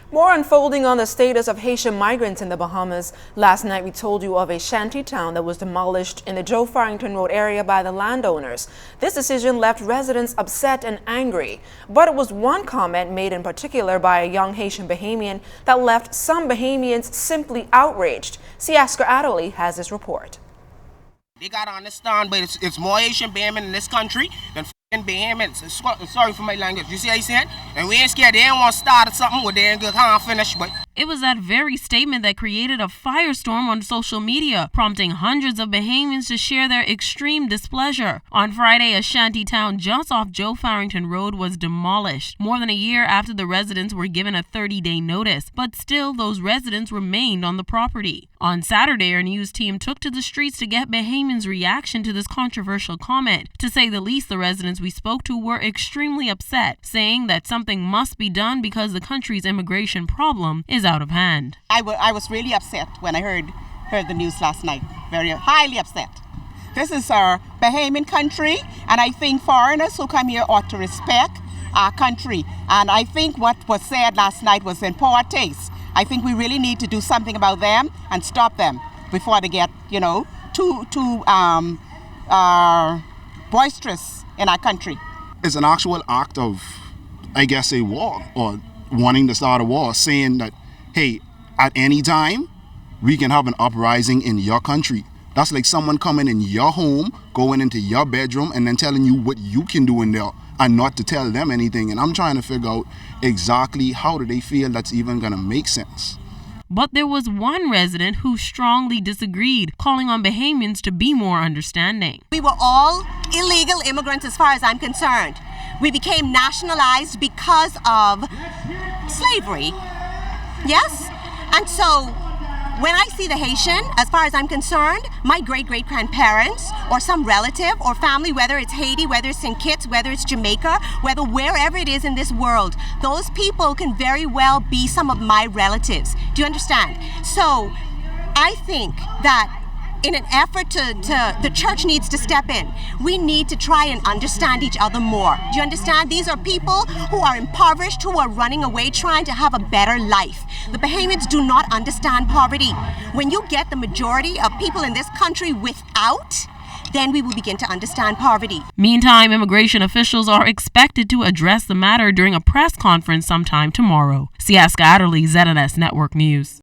More unfolding on the status of Haitian migrants in the Bahamas. Last night we told you of a shanty town that was demolished in the Joe Farrington Road area by the landowners. This decision left residents upset and angry. But it was one comment made in particular by a young Haitian-Bahamian that left some Bahamians simply outraged. Oscar Adderley has this report. They gotta understand, but it's more Haitian-Bahamian in this country than Bahamians. Sorry for my language. You see what I'm saying? And we ain't scared. They ain't want to start something where they ain't gonna finish, but it was that very statement that created a firestorm on social media, prompting hundreds of Bahamians to share their extreme displeasure. On Friday, a shanty town just off Joe Farrington Road was demolished, more than a year after the residents were given a 30-day notice, but still those residents remained on the property. On Saturday, our news team took to the streets to get Bahamians' reaction to this controversial comment. To say the least, the residents we spoke to were extremely upset, saying that something must be done because the country's immigration problem is out of hand. I was really upset when I heard the news last night. Very highly upset. This is our Bahamian country, and I think foreigners who come here ought to respect our country. And I think what was said last night was in poor taste. I think we really need to do something about them and stop them before they get, too boisterous in our country. It's an actual act of, I guess, a war, or wanting to start a war, saying that, hey, at any time, we can have an uprising in your country. That's like someone coming in your home, going into your bedroom, and then telling you what you can do in there, and not to tell them anything. And I'm trying to figure out exactly how do they feel that's even going to make sense. But there was one resident who strongly disagreed, calling on Bahamians to be more understanding. We were all illegal immigrants as far as I'm concerned. We became nationalized because of slavery. Yes? And so when I see the Haitian, as far as I'm concerned, my great-great-grandparents or some relative or family, whether it's Haiti, whether it's St. Kitts, whether it's Jamaica, wherever it is in this world, those people can very well be some of my relatives. Do you understand? So I think that in an effort the church needs to step in. We need to try and understand each other more. Do you understand? These are people who are impoverished, who are running away, trying to have a better life. The Bahamians do not understand poverty. When you get the majority of people in this country without, then we will begin to understand poverty. Meantime, immigration officials are expected to address the matter during a press conference sometime tomorrow. Oscar Adderley, ZNS Network News.